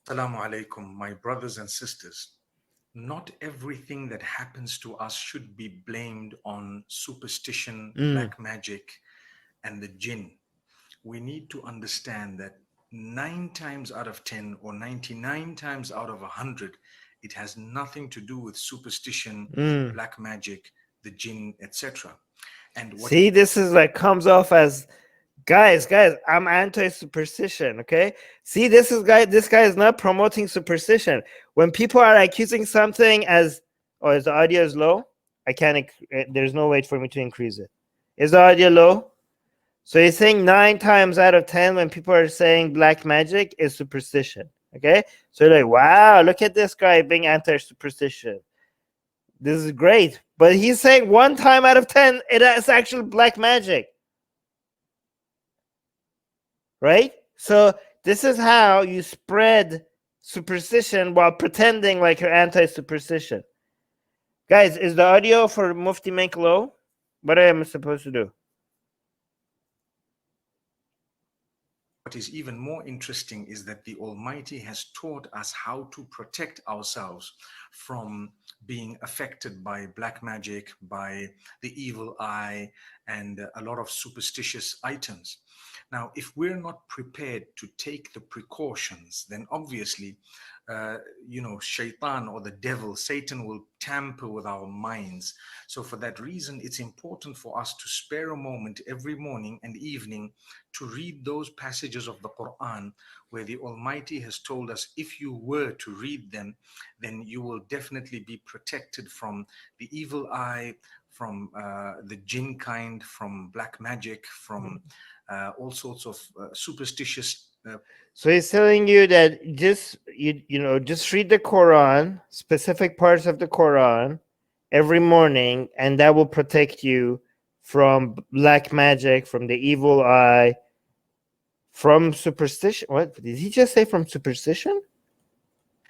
Assalamu alaikum, my brothers and sisters. Not everything that happens to us should be blamed on superstition, black magic, and the jinn. We need to understand that 9 times out of 10 or 99 times out of 100, it has nothing to do with superstition, black magic, the jinn, etc. And what See, this is like comes off as guys, I'm anti-superstition, okay? See, this guy is not promoting superstition. When people are accusing something as, oh, is the audio is low? I can't, there's no way for me to increase it. Is the audio low? So he's saying 9 times out of 10 when people are saying black magic is superstition, okay? So you're like, wow, look at this guy being anti-superstition. This is great. But he's saying 1 time out of 10, it is actually black magic. Right? So this is how you spread superstition while pretending like you're anti-superstition. Guys, is the audio for Mufti Menk low? What am I supposed to do? What is even more interesting is that the Almighty has taught us how to protect ourselves from being affected by black magic, by the evil eye, and a lot of superstitious items. Now, if we're not prepared to take the precautions, then obviously, shaitan or the devil, Satan will tamper with our minds. So for that reason, it's important for us to spare a moment every morning and evening to read those passages of the Quran where the Almighty has told us if you were to read them, then you will definitely be protected from the evil eye, from the jinn kind, from black magic, from all sorts of superstitious. So he's telling you that just just read the Quran, specific parts of the Quran, every morning, and that will protect you from black magic, from the evil eye, from superstition. What did he just say? From superstition?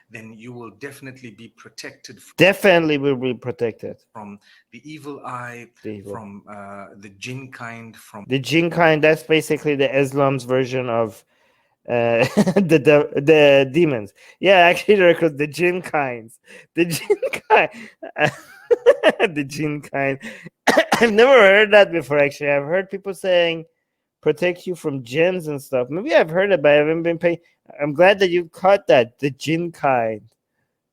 Then you will definitely be protected. Definitely will be protected from the evil eye, from the jinn kind, from the jinn kind. That's basically the Islam's version of the demons. Yeah, actually, they're called the jinn kinds. The jinn kind. The jinn kind. I've never heard that before. Actually, I've heard people saying protect you from jinns and stuff. Maybe I've heard it, but I haven't been paying. I'm glad that you caught that. The jinn kind.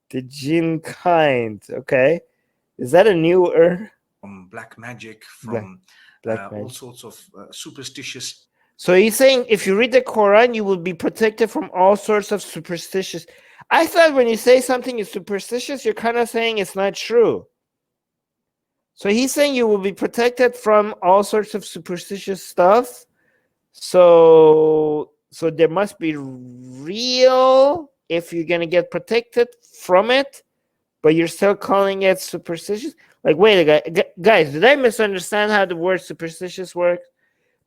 The jinn kind. Okay. Is that a newer? From black magic, from black all sorts of superstitious. So he's saying if you read the Quran, you will be protected from all sorts of superstitious. I thought when you say something is superstitious, you're kind of saying it's not true. So he's saying you will be protected from all sorts of superstitious stuff. So there must be real if you're going to get protected from it, but you're still calling it superstitious. Like, wait, guys, did I misunderstand how the word superstitious works?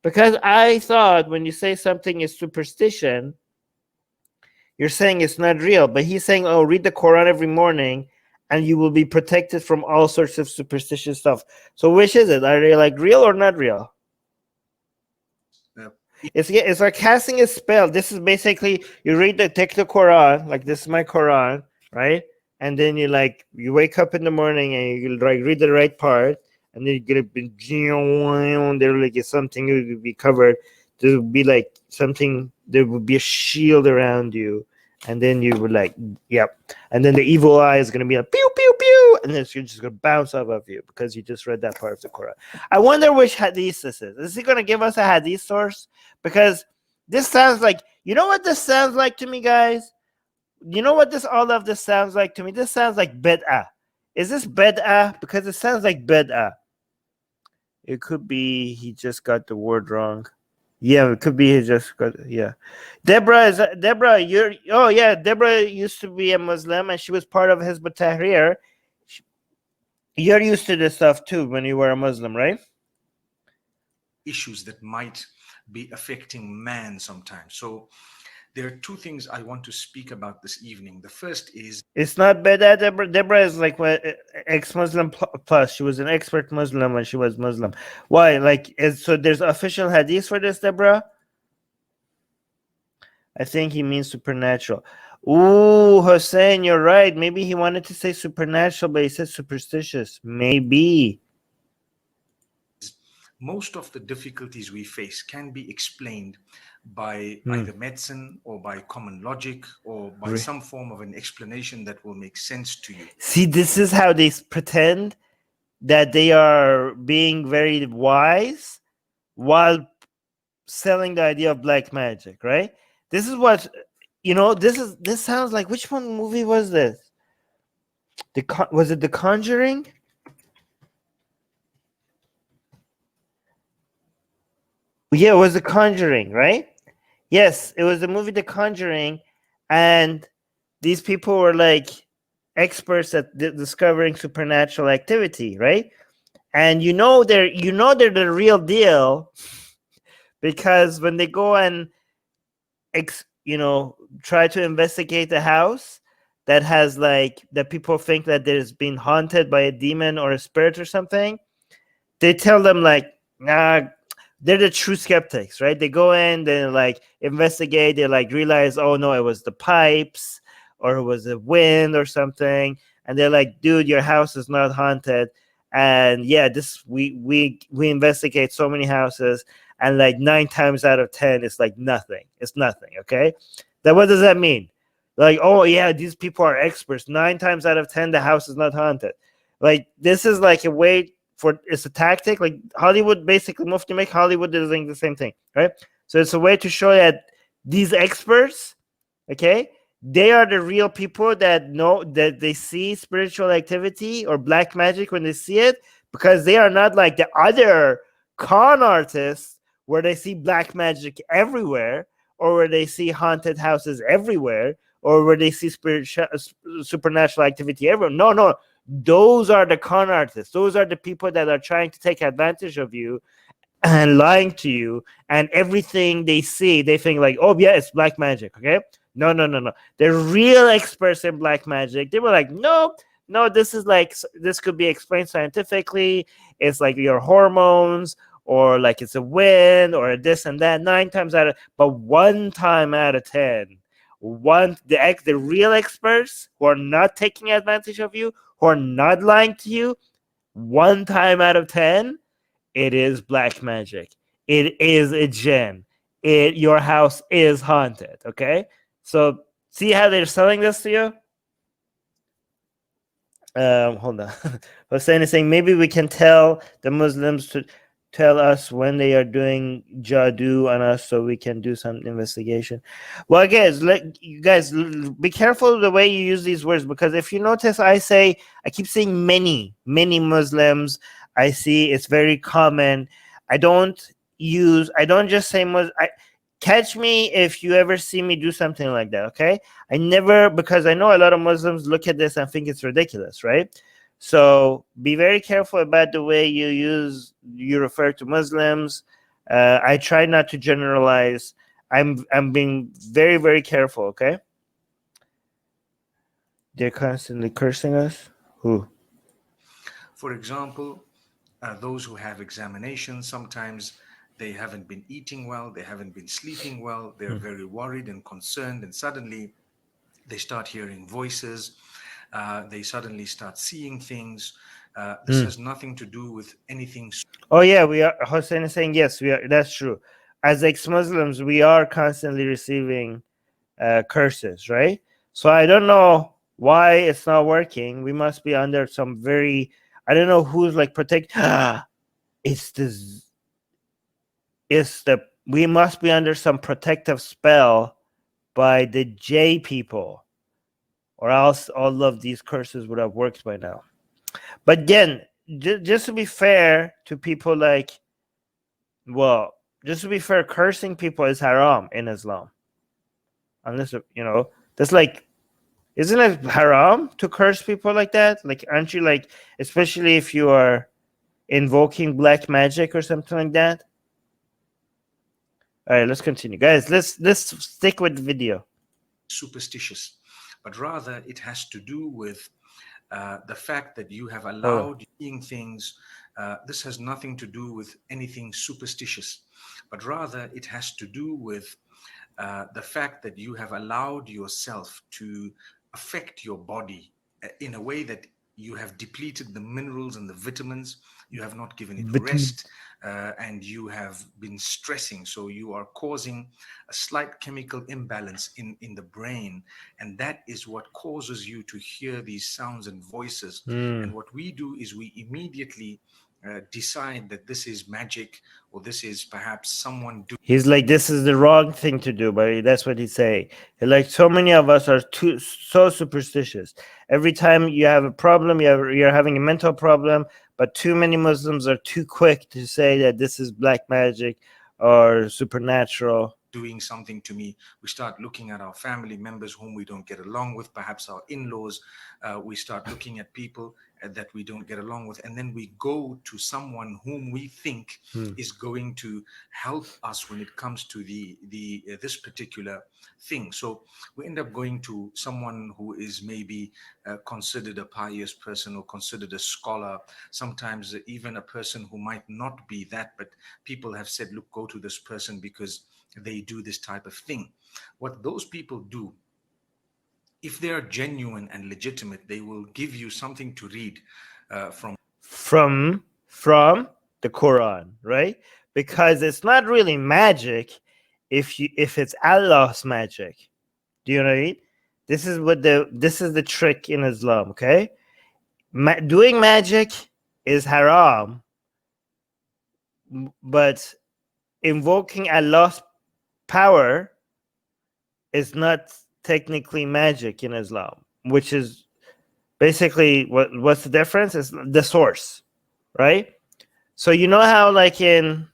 Because I thought when you say something is superstition, you're saying it's not real. But he's saying, oh, read the Quran every morning and you will be protected from all sorts of superstitious stuff. So which is it? Are they like real or not real? It's like casting a spell. This is basically, you take the Quran, like this is my Quran, right? And then you wake up in the morning and you like read the right part, and then you get there like something you would be covered. There would be like something. There would be a shield around you, and then you would like, yep. And then the evil eye is gonna be like pew pew pew, and then you're just gonna bounce off of you because you just read that part of the Quran. I wonder which hadith this is. Is he gonna give us a hadith source? Because this sounds like, you know what this sounds like to me, guys? You know what all of this sounds like to me? This sounds like bid'ah. Is this bid'ah? Because it sounds like bid'ah. It could be he just got the word wrong. Yeah, it could be he just got, yeah. Deborah, Deborah used to be a Muslim and she was part of Hizb ut-Tahrir. You're used to this stuff too when you were a Muslim, right? Issues that might be affecting man sometimes. So there are 2 things I want to speak about this evening. The first is, it's not bad. Deborah is like ex-Muslim plus. She was an expert Muslim when she was Muslim. Why? So there's official hadith for this, Deborah? I think he means supernatural. Ooh, Hussein, you're right. Maybe he wanted to say supernatural, but he said superstitious. Maybe. Most of the difficulties we face can be explained by Hmm. either medicine or by common logic or by some form of an explanation that will make sense to you. See, this is how they pretend that they are being very wise while selling the idea of black magic, right? This is what, this sounds like, which one movie was this? Was it The Conjuring? Yeah, it was The Conjuring, right? Yes, it was the movie The Conjuring, and these people were like experts at discovering supernatural activity, right? And they're the real deal, because when they go and try to investigate the house that has that people think that there's been haunted by a demon or a spirit or something, they tell them like, nah, they're the true skeptics, right? They go in, they like investigate, they like realize, oh no, it was the pipes or it was the wind or something, and they're like, dude, your house is not haunted. And yeah, this we investigate so many houses, and like 9 times out of 10 it's like nothing. It's nothing. Okay, what does that mean? Like, oh yeah, these people are experts. 9 times out of 10 the house is not haunted. Like, this is like a way for, it's a tactic. Like Hollywood, basically Mufti make Hollywood is doing the same thing, right? So it's a way to show that these experts, okay, they are the real people that know that they see spiritual activity or black magic when they see it, because they are not like the other con artists where they see black magic everywhere, or where they see haunted houses everywhere, or where they see supernatural activity everywhere. No, those are the con artists. Those are the people that are trying to take advantage of you and lying to you, and everything they see, they think like, oh yeah, it's black magic. Okay, no. They're real experts in black magic. They were like, no, this is like, this could be explained scientifically. It's like your hormones, or like it's a wind, or this and that. 9 times out of, but 1 time out of 10, the real experts who are not taking advantage of you, who are not lying to you, 1 time out of 10, it is black magic. It is a jinn. Your house is haunted. Okay, so see how they're selling this to you. Hold on. Hussein is saying maybe we can tell the Muslims to tell us when they are doing jadoo on us, so we can do some investigation. Well, guys, you guys be careful the way you use these words, because if you notice, I keep saying many Muslims. I see it's very common. I don't just say Muslim. Catch me if you ever see me do something like that, okay? I never, because I know a lot of Muslims look at this and think it's ridiculous, right? So be very careful about the way you refer to Muslims. I try not to generalize. I'm being very, very careful, okay? They're constantly cursing us. Who? For example, those who have examinations, sometimes they haven't been eating well, they haven't been sleeping well, they're very worried and concerned, and suddenly they start hearing voices, they suddenly start seeing things. This has nothing to do with anything. Oh yeah, we are. Hussein is saying yes, we are. That's true. As ex-Muslims, we are constantly receiving curses, right? So I don't know why it's not working. We must be under some very, I don't know who's like protect. We must be under some protective spell by the J people, or else all of these curses would have worked by now. But again, just to be fair to people, like, well, just to be fair, cursing people is haram in Islam. Unless, that's like, isn't it haram to curse people like that? Like, aren't you like, especially if you are invoking black magic or something like that? All right, let's continue, guys. Let's stick with the video. Superstitious, but rather it has to do with the fact that you have allowed seeing things. This has nothing to do with anything superstitious, but rather it has to do with the fact that you have allowed yourself to affect your body in a way that you have depleted the minerals and the vitamins, you have not given it rest, and you have been stressing. So you are causing a slight chemical imbalance in the brain, and that is what causes you to hear these sounds and voices. And what we do is we immediately decide that this is magic, or this is perhaps someone doing. He's like, this is the wrong thing to do, but that's what he's saying. Like, so many of us are so superstitious. Every time you have a problem, you're having a mental problem, but too many Muslims are too quick to say that this is black magic or supernatural. Doing something to me. We start looking at our family members whom we don't get along with, perhaps our in-laws. We start looking at people that we don't get along with, and then we go to someone whom we think is going to help us when it comes to this particular thing. So we end up going to someone who is maybe considered a pious person or considered a scholar, sometimes even a person who might not be that, but people have said, look, go to this person because they do this type of thing. What those people do, if they are genuine and legitimate, they will give you something to read from the Quran, right? Because it's not really magic if it's Allah's magic. Do you know what I mean? This is the trick in Islam, okay? Doing magic is haram, but invoking Allah's power is not technically magic in Islam, which is basically what's the difference is the source, right? So you know how like in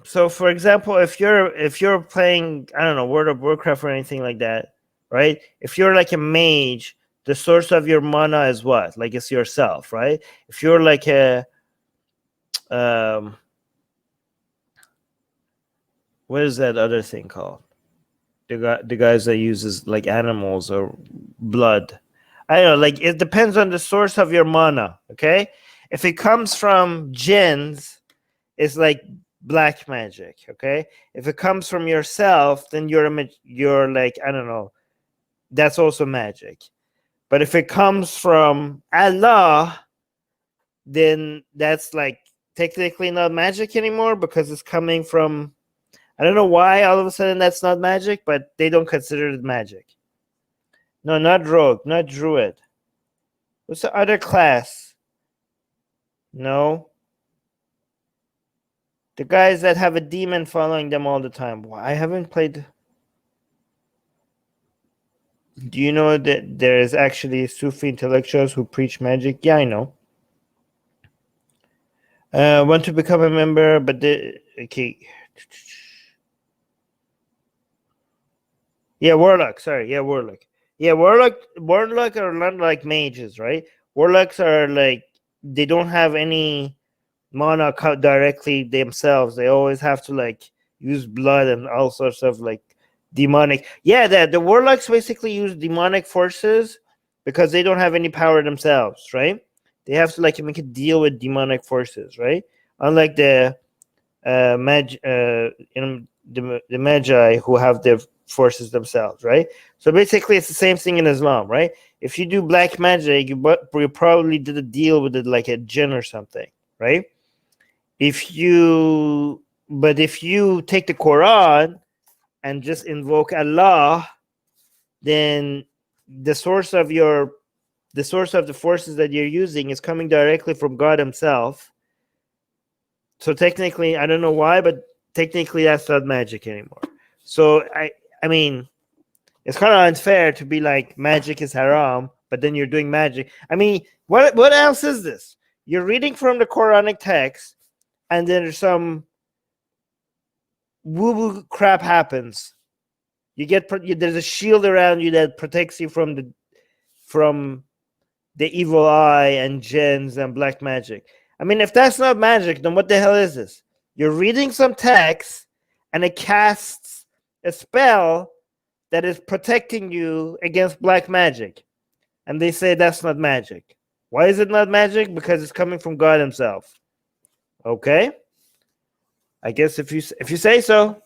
so for example, if you're playing, I don't know, World of Warcraft or anything like that, right? If you're like a mage, the source of your mana is what? Like it's yourself, right? If you're like a what is that other thing called? The guys that uses like animals or blood. I don't know, like it depends on the source of your mana, okay? If it comes from jinns, it's like black magic, okay? If it comes from yourself, then you're like, I don't know, that's also magic. But if it comes from Allah, then that's like technically not magic anymore because it's coming from, I don't know why all of a sudden that's not magic, but they don't consider it magic. No, not rogue, not druid. What's the other class? No. The guys that have a demon following them all the time. Well, I haven't played. Do you know that there is actually Sufi intellectuals who preach magic? Yeah, I know. Want to become a member, but okay. Yeah, warlock. Sorry, yeah, warlock. Yeah, warlock are not like mages, right? Warlocks are like, they don't have any mana directly themselves. They always have to like use blood and all sorts of like demonic. Yeah, the warlocks basically use demonic forces because they don't have any power themselves, right? They have to like make a deal with demonic forces, right? Unlike the magi who have their forces themselves, right? So basically it's the same thing in Islam, right? If you do black magic, you probably did a deal with it like a jinn or something, right? If you take the Quran and just invoke Allah, then the source of the forces that you're using is coming directly from God himself. So technically, I don't know why, but technically that's not magic anymore. So I mean, it's kind of unfair to be like magic is haram, but then you're doing magic. I mean, what else is this? You're reading from the Quranic text, and then there's some woo-woo crap happens. There's a shield around you that protects you from the evil eye and jinns and black magic. I mean, if that's not magic, then what the hell is this? You're reading some text, and it casts a spell that is protecting you against black magic. And they say that's not magic. Why is it not magic? Because it's coming from God himself. Okay? I guess if you say so.